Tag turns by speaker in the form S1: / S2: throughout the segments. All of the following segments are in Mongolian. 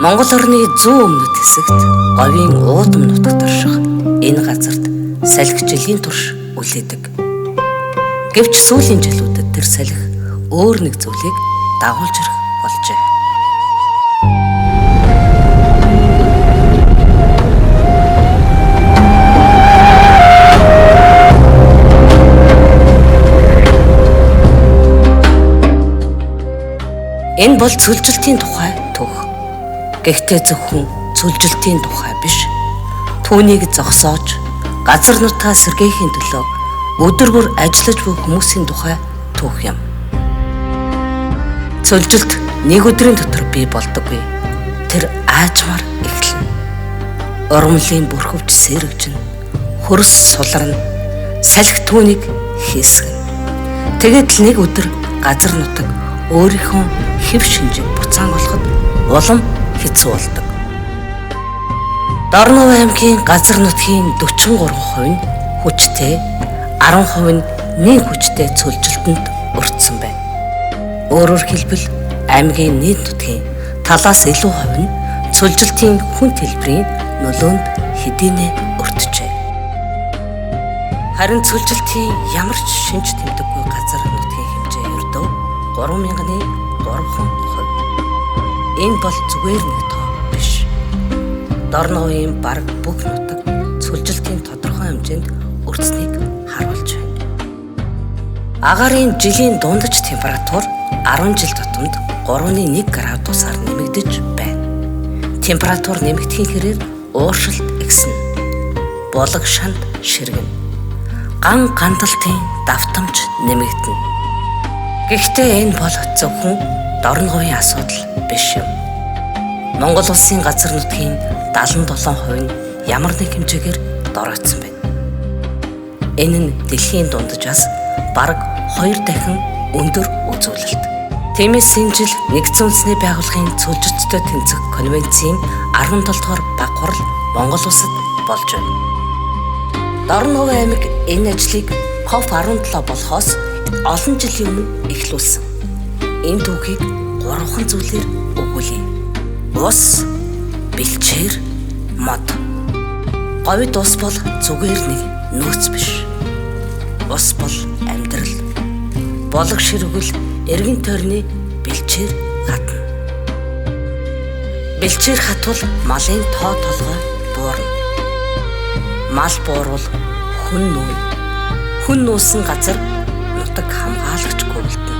S1: Монгол орны зүүн өмнөд хэсэгт говийн уудам нутагт орших энэ газарт салхи жилийн турш үлээдэг. Гэвч сүүлийн жилүүдэд тэр салхи өөр нэг зүйлийг дагуулж ирэх болжээ. Энэ бол цөлжилтийн тухай түүх. Гэхдээ зөвхөн цөлжилтийн тухай биш. Түүнийг зогсоож газар нутгаа сэргээхийн төлөө өдөр бүр ажиллаж буй хүмүүсийн тухай түүх юм. Цөлжилт нэг өдрийн дотор бий болдоггүй. Тэр аажмаар эхэлнэ. Урамлын бүрхөвч сэрэгжин, хөрс суларна, салхи түүнийг хийсгэн. Тэгээд л нэг өдөр газар нутаг өөрийнхөө хэв шинжийг буцаан болоход улам хэцүү болдог. Дорнов аймгийн газар нутгийн 43% нь хүчтэй, 10% нь нэг хүчтэй цөлжилтөнд өртсөн байна. Өөрөөр хэлбэл аймгийн нийт нутгийн талаас илүү хувь нь цөлжилтийн хүн төлбөрийн нөлөөнд хэдийнэ өртжээ. Харин цөлжилтийн ямар ч шинж тэмдэггүй газар нутгийн хэмжээ ердөө 3,3%. Энэ бол зүгээр нэг тоо биш. Дорновын бараг бүх нутаг цөлжилтийн тодорхой хэмжээнд өртсөнийг харуулж байна. Агаарын жилийн дундаж температур 10 жил тутамд 3.1 градусаар нэмэгдэж байна. Температур нэмэгдэхийн хэрээр ууршилт ихснэ. Булаг шанд ширгэнэ. Гандалтын давтамж нэмэгдэнэ. Гэхдээ энэ бол зөвхөн Дорновын асуудал биш юм. Монгол улсын газар нутгийн 77% нь ямар нэг хэмжээгээр доройтсон байна. Энэ нь дэлхийн дунджаас бараг 2 дахин өндөр үзүүлэлт. Тиймээс энэ жил Нэгдсэн үндэсний байгууллагын цөлжилттэй тэмцэх конвенцийн 17 дугаар баг хурал Монгол улсад болж байна. Дорнов аймаг энэ ажлыг COP17 болохоос олон жилийн өмнө эхлүүлсэн. Энэ түүхийг 3 зүйлээр өгүүлье. Ус, бэлчээр, мод. Говьд ус бол зүгээр нэг нөөц биш. Ус бол амьдрал. Болог ширгвэл эргэн тойрны бэлчээр хатна. Бэлчээр хатвал малын тоо толгой буурна. Мал буурвал хүн нүүн. Хүн нүүсэн газар нутаг хамгаалагчгүй болдог.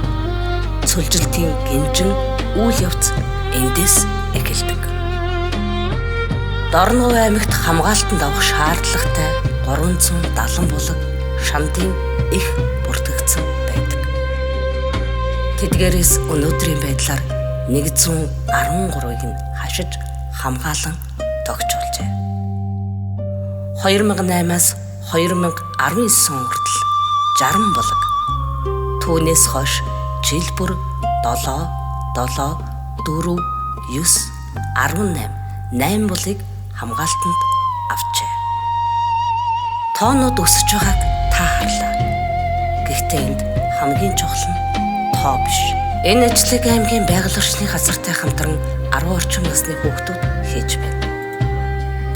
S1: Цөлжилтийн гинжин үйл явц эндээс эхэлдэг. Дорнов аймагт хамгаалтанд авах шаардлагатай 370 булаг шамдын их бүртгэгдсэн байдаг. Тэдгээрээс өнөөдрийн байдлаар 113-ыг нь хашиж хамгаалан тогтжуулжээ. 2008-аас 2019 он хүртэл 60 булаг. Түүнээс хойш жил бүр 7, 4, 9, 18, 8 булыг хамгаалтанд авчээ. Тоонууд өсөж байгааг та харлаа. Гэхдээ энд хамгийн чухал нь тоо биш. Энэ ажлыг аймгийн байгаль орчны газартай хамтран 10 орчим насны хүүхдүүд хийж байна.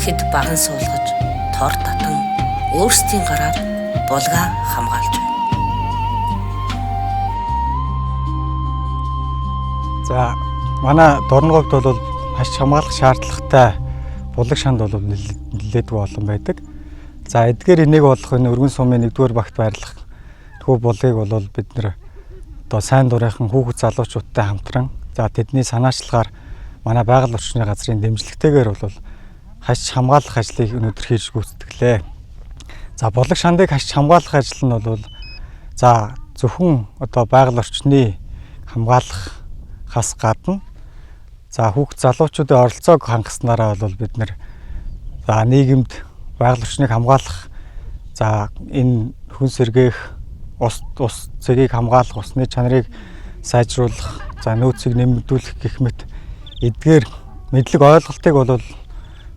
S1: Тэд баган суулгаж, тор татан өөрсдийн гараар булгаа хамгаалж байна.
S2: За манай Дорноговд бол хаш хамгаалах шаардлагатай булаг шанд бол нэлээд олон байдаг. За эдгээр энийг болох энэ өргөн сумын 1-р багт байрлах тхүү булыг бол бид нэр одоо сайн дурынхан хүүхэд залуучуудтай хамтран за тэдний санаачлагаар манай байгаль орчны газрын дэмжлэгтэйгээр бол хаш хамгаалах ажлыг өнөөдөр хийж гүйцэтгэлээ. За булаг шандыг хаш хамгаалах ажил нь бол за зөвхөн одоо байгаль орчны хамгаалахаас гадна за хүүхд залуучуудын оролцоог хангаснараа бол бид нэр за нийгэмд байгаль орчныг хамгаалах за энэ хүн сэргээх ус цэгийг хамгаалах усны чанарыг сайжруулах за нөөцийг нэмэгдүүлэх гэх мэт эдгээр мэдлэг ойлголтыг бол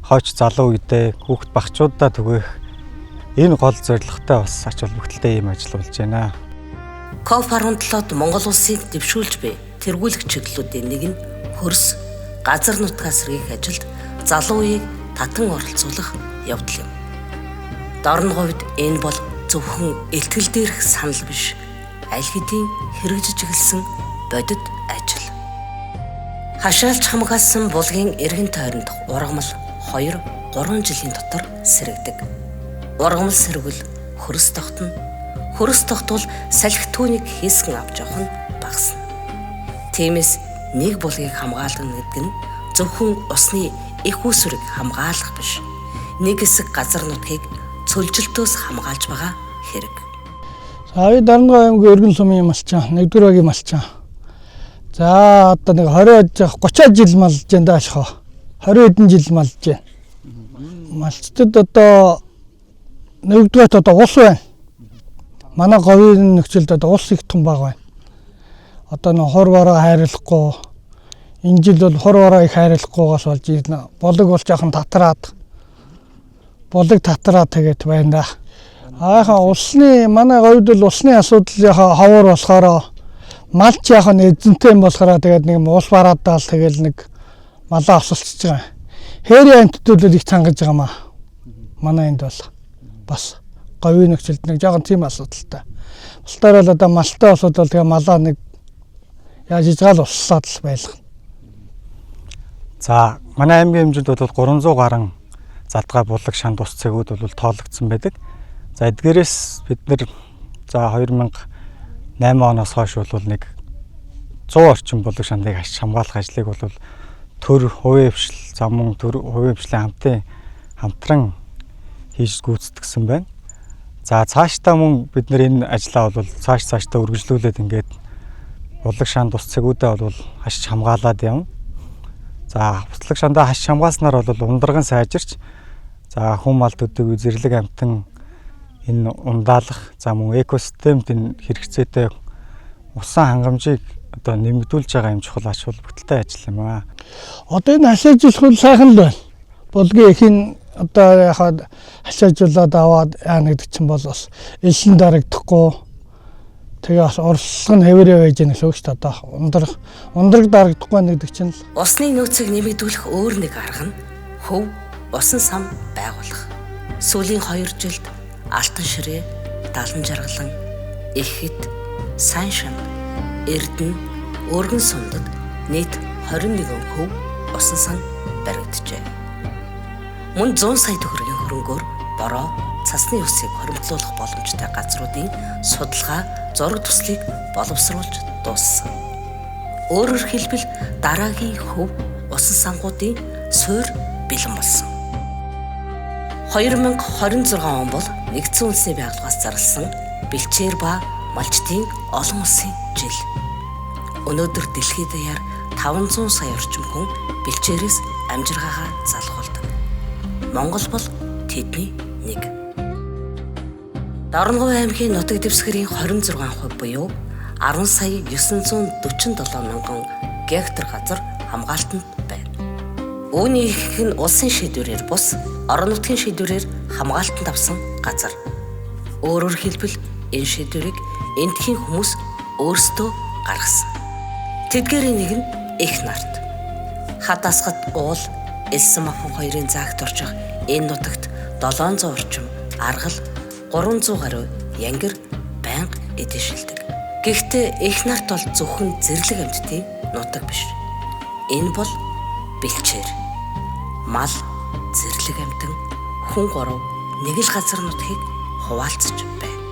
S2: хойч залуу үедээ хүүхд багчуудаа түгээх энэ гол зорилготой бас ач холбогдолтой юм ажил болж байна.
S1: COP17-д Монгол улсыг дэвшүүлж буй тэргүүлэх чиглэлүүдийн нэг нь хөрс, газар нутгаас сэргийх ажилд залуу үеийг татан оролцуулах явдал юм. Дорн говьд энэ бол зөвхөн илтгэл дээрх санал биш, аль хэдийн хэрэгжиж эхэлсэн бодит ажил. Хашаалч хамгаалсан булгийн эргэн тойронд ургамал 2-3 жилийн дотор сэрэгдэг. Ургамал сэргвэл хөрс тогтно. Хөрс тогтвол салхи түүнийг хийсгэн авч явах нь багасна. Тиймээс нэг булгийг хамгаална гэдэг нь зөвхөн усны их үүсвэрийг хамгаалах биш, нэг хэсэг газар нутгийг цөлжилтөөс хамгаалж байгаа хэрэг.
S3: За Дарангой аймгийн өргөн сумын малчаа, 1-р багийн малчаа. За одоо нэг 30 жил малж байна даашхоо. 20 хэдэн жил малж байна. Малчтад одоо 1-р одоо ус байна. Манай говийн нөхцөлд одоо ус их том баг байна. Одоо нэг хор бороо хайрлахгүй. Энэ жил бол хор бороо их хайрлахгүйгаас болж ирнэ. Болог бол жоохон татраад. Болог татраад тэгээд байна да. Усны манай говьд бол усны асуудал ховор болохоор малч эзэнтэй болохоор тэгээд нэг ус бараадаа л тэгэл нэг малаа авсалчж байгаа. Хээрийн амттууд л их цангаж байгаа маа. Манай энд бол бас говийн нөхцөлд нэг жоохон тийм асуудалтай. Бусдаар бол одоо малтай асуудал тэгээ малаа нэг яаж ижгаал уссаад л байлгана.
S2: За манай аймгийн хэмжээнд бол 300 гаруй задгай булаг шанд ус цэгүүд бол тоологдсон байдаг. За эдгээрээс бид нэр за 2008 оноос хойш бол нэг 100 орчим булаг шандыг хамгаалах ажлыг бол төр хувийн хвшил зам мөн төр хувийн хвшлийн хамтран хийж гүйцэтгсэн байна. За цаашдаа мөн бид нэр энэ ажлаа бол цаашдаа үргэлжлүүлээд ингээд булаг шанд ус цэгүүдээ бол хашиж хамгаалаад явна. За булаг шандаа хашиж хамгаалснаар бол ундраган сайжирч за хүн мал төдөг зэрлэг амтан энэ ундаалах за мөн экосистемд энэ хэрэгцээтэй усан хангамжийг одоо нэмэгдүүлж байгаа юм чухал ач холбогдолтой ажил юм аа.
S3: Одоо энэ хашаажуулах сайхан л байна. Булгийн ихийн одоо яхад хашаажуулаад аваад яана гэдэг чинь бол бас элшин дарагдахгүй. Тэгээ бас орслого нь хэвээрээ байж байгаа гэсэн үг шүү дээ. Одоо ундраг дарагдахгүй гэдэг чинь л.
S1: Усны нөөцийг нэмэгдүүлэх өөр нэг арга нь хөв усан сам байгуулах. Сүүлийн 2 жилд Алтан ширээ, Далан жаргалан, Ихэт, Саншин, Эрдэнэ, Өргөн сумдад нийт 21 хөв усан сан баригджээ. Мөн 100 сая төгрөгийн хөрөнгөөр бороо, цасны усыг хоримтлуулах боломжтой газруудын судалгаа, зураг төслийг боловсруулж дууссан. Өөрөөр хэлбэл дараагийн хөв усан сангуудын суурь бэлэн болсон. 2026 он бол нэгдсэн үндэсний байгууллагаас зарласан бэлчээр ба малчдын олон улсын жил. Өнөөдөр дэлхийд даяар 500 сая орчим хүн бэлчээрээс амжиргаагаа залгуулдаг. Монгол бол тэдний нэг. Дарангой аймгийн нутаг дэвсгэрийн 26% буюу 10 сая 947 мянган гектар газар хамгаалтанд байна. Үүний их нь улсын шийдвэрээр бус орон нутгийн шийдвэрээр хамгаалтанд авсан газар. Өөрөөр хэлбэл энэ шийдвэрийг эндхийн хүмүүс өөрсдөө гаргасан. Тэдгээрийн нэг нь их нарт. Хад асгад уул, элсэн махан хоёрын заагт орчих энэ нутагт 700 орчим аргал 300 гаруй янгир байнга эдэшилдэг. Гэхдээ их нарт бол зөвхөн зэрлэг амьтдын нутаг биш. Энэ бол бэлчээр, мал, зэрлэг амьтан, хүн гурав нэг л газар нутгийг хуваалцаж байна.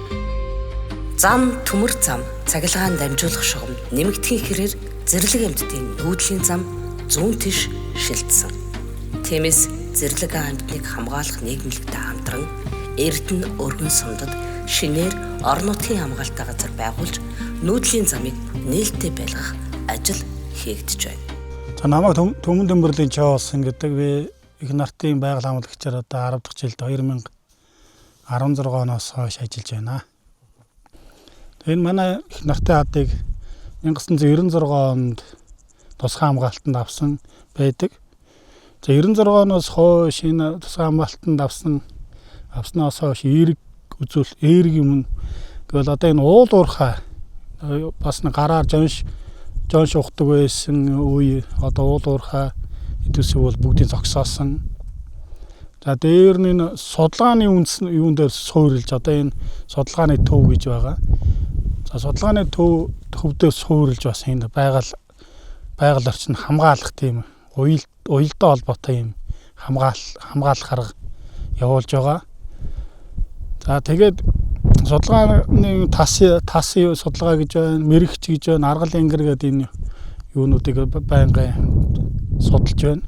S1: Зам, төмөр зам, цахилгаан дамжуулах шугам нэмэгдэхийн хэрээр зэрлэг амьтдын нүүдлийн зам зүүн тийш шилжсэн. Тиймээс зэрлэг амьтныг хамгаалах нийгэмлэгтэй хамтран Эрдэнэ, Өргөн сумдад шинээр орон нутгийн хамгаалалтаа газар байгуулж нүүдлийн замыг нээлттэй байлгах ажил хийгдэж байна.
S4: За намайг Төмөн Дөмбөрлийн Чоолсон гэдэг би их нартын байгаль хамгаалагчаар одоо 10 дахь жилд 2016 оноос хойш ажиллаж байна. Энэ манай их нартын хадыг 1996 онд тусгай хамгаалтанд авсан байдаг. За 96 оноос хойш энэ тусгай хамгаалтанд авснаас хойш эерэг үзүүл эерэг юм. Гэвэл одоо энэ уул уурхай бас нэг гараар жонш ухдаг байсан үе одоо уул уурхай эдүүсийг бол бүгдийг зогсоосон. За дээр нь энэ судалгааны үндэс юун дээр суурилж одоо энэ судалгааны төв гэж байгаа. За судалгааны төвдөө суурилж бас энэ байгаль орчин хамгаалах тийм уялдаа холбоотой юм хамгаалах арга явуулж байгаа. За тэгээд судалгааны тасын судалгаа гэж байна, мэрэгч гэж байна, аргал ангир гэдэг энэ юунуудыг байнгын судалж байна.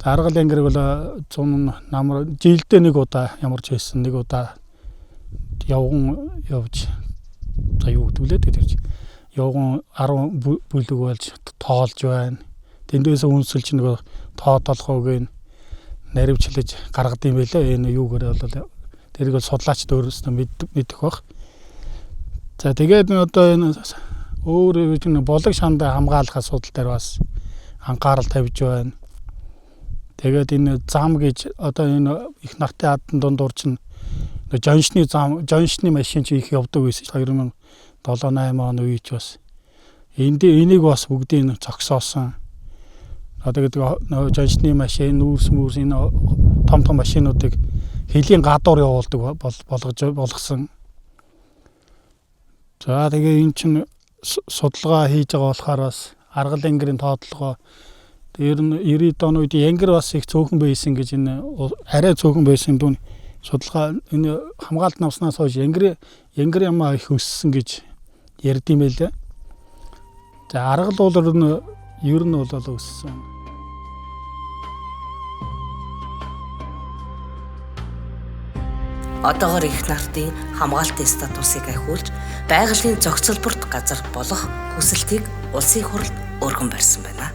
S4: Аргал ангирыг бол 100 намар жилдээ нэг удаа ямар ч байсан нэг удаа явж за юу гэдэг лээ тэр явган 10 бүлэг болж тоолж байна. Тэндээс үнсэлж нэг тоотолхойг наривчлаж гаргад юм байлаа. Энэ юугаар бол тэрийг бол судлаач өөрөөсөө мэдэх бах. За тэгээд одоо энэ өөр болог шандаа хамгаалах асуудал дээр бас анхаарал тавьж байна. Тэгээд энэ зам гэж одоо энэ их нартын хадны дундуур чинь жоншны машин чи их явдаг байсан 2007-8 он үед бас энийг бас бүгдийг зогсоосон. Одоо гэдэг жоншны машин, нүүрс энэ том машинуудыг хэлийн гадуур явуулдаг болгосон. За тэгээ эн чинь судалгаа хийж байгаа болохоор бас аргал ангирын тоотлогоо дээр нь 90-ад оны үед янгир бас их цөөхөн байсан гэж энэ арай цөөхөн байсан дүүн судалгаа энэ хамгаалт навснаас хойш янгир ямаа их өссөн гэж ярьд юм байлаа. За аргал бол ер нь бол өссөн.
S1: Одоогоор их нартын хамгаалтын статусыг ахиулж байгалийн зохицолборт газар болох хүсэлтийг улсын хурлд өргөн барьсан байна.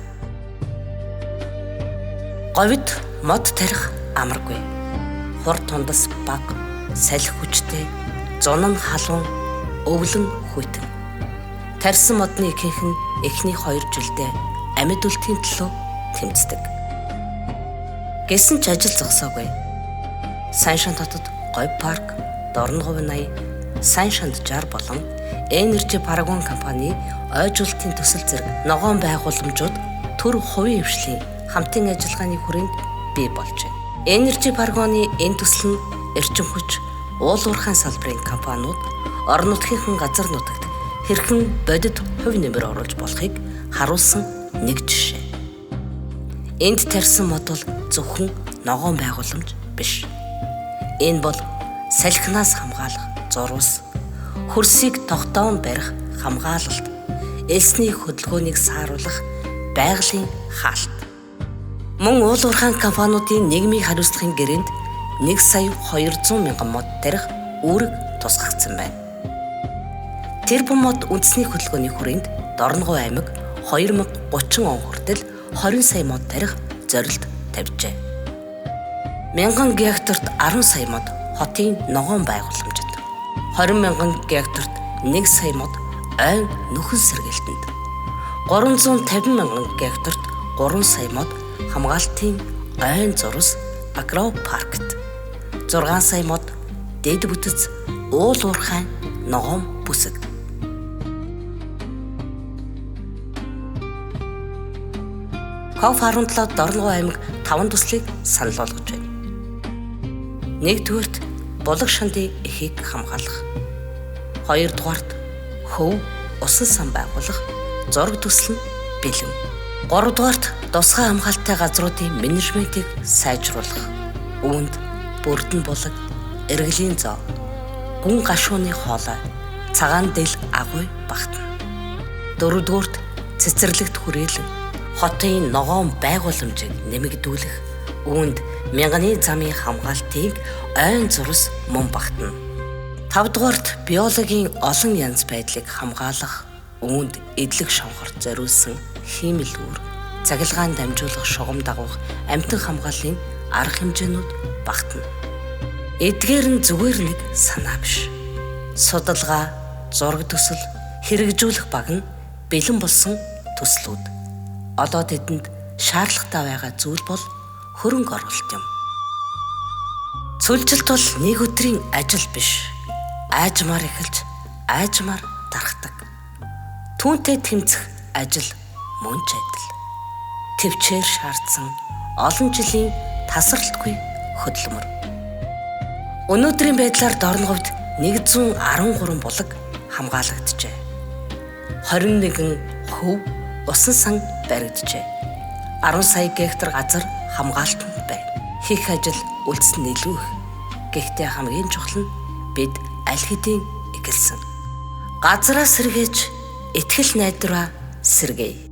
S1: Говьд мод тарих амаргүй. Хур тундас баг, салхи хүчтэй, зун нь халуун, өвлөн хүйтэн. Тарьсан модны ихэнх нь эхний 2 жилдээ амьд үлтийн төлөө тэмцдэг. Гэсэн ч ажил зогсоогүй. Сайншин хотод Говь парк, Дорноговь 80, Сайншин 60 болон Energy Paragon компани ойжуулалтын төсөл зэрэг ногоон байгууламжууд төр хувийн хвшлийн хамтын ажиллагааны хүрээнд бий болж байна. Energy Paragon-ы энэ төсөл нь эрчим хүч, уул уурхайн салбарын компаниуд орон нутгийн газар нутагт хэрхэн бодит хувь нэмэр оруулж болохыг харуулсан нэг жишээ. Энд тарьсан мод бол зөвхөн ногоон байгууламж биш. Энэ бол салхинаас хамгаалах зурвас, хөрсийг тогтоон барих хамгаалалт, элсний хөдөлгөөнийг сааруулах байгалийн хаалт. Мөн уул уурхайн компаниудын нийгмийн хариуцлагын гэрээнд 1,200,000 мод тарих үүрэг тусгагдсан байна. Тэр бум мод үндэсний хөдөлгөөний хүрээнд Дорноговь аймаг 2030 он хүртэл 20 сая мод тарих зорилт тавьжээ. 1000 гектарт 10 сая мод хотын ногоон байгууламжид, 20,000 гектарт 1 сая мод ойн нөхөн сэргээлтэнд, 350,000 гектарт 3 сая мод хамгаалтын ойн зурвас агропаркт, 6 сая мод дэд бүтэц уул уурхайн ногоон бүсэг. COP17 Дорноговь аймаг 5 төслийг санал болгож байна. Нэгдүгээрт булаг шандын эхийг хамгаалах. Хоёрдугаарт хөв усан сан байгуулах зураг төсөл нь бэлэн. Гуравдугаарт тусгай хамгаалалттай газруудын менежментийг сайжруулах. Үүнд бүрдэн булаг, эргэлийн зоо, гүн гашууны хоолой, цагаан дэл агуй багтана. Дөрөвдүгээрт цэцэрлэгт хүрээлэн хотын ногоон байгууламжийг нэмэгдүүлэх. Үүнд мянганы замын хамгаалтыг ойн зурвас мөн багтана. 5 дугаарт биологийн олон янз байдлыг хамгаалах. Үүнд эдлэг шонхорт зориулсан хиймэл үүр, цахилгаан дамжуулах шугам дагуулах амьтан хамгааллын арга хэмжээнүүд багтана. Эдгээр нь зүгээр нэг санаа биш. Судалгаа, зураг төсөл, хэрэгжүүлэх баг нь бэлэн болсон төслүүд. Одоо тэдэнд шаардлагатай байгаа зүйл бол хөрөнгө оруулалт юм. Цөлжилт бол нэг өдрийн ажил биш. Аажмаар эхэлж, аажмаар дарахдаг. Түүнтэй тэмцэх ажил мөн ч адил. төвчээр шаардсан олон жилийн тасралтгүй хөдөлмөр. Өнөөдрийн байдлаар Дорноговд 113 булаг хамгаалагджээ. 21 хөв усан сан баригджээ. 10 сая гектар газар хамгаалтанд байна. Хийх ажил үлдсэн илүү их. Гэхдээ хамгийн чухал нь бид аль хэдийн эхэлсэн. Газараа сэргээж, итгэл найдвараа сэргээе.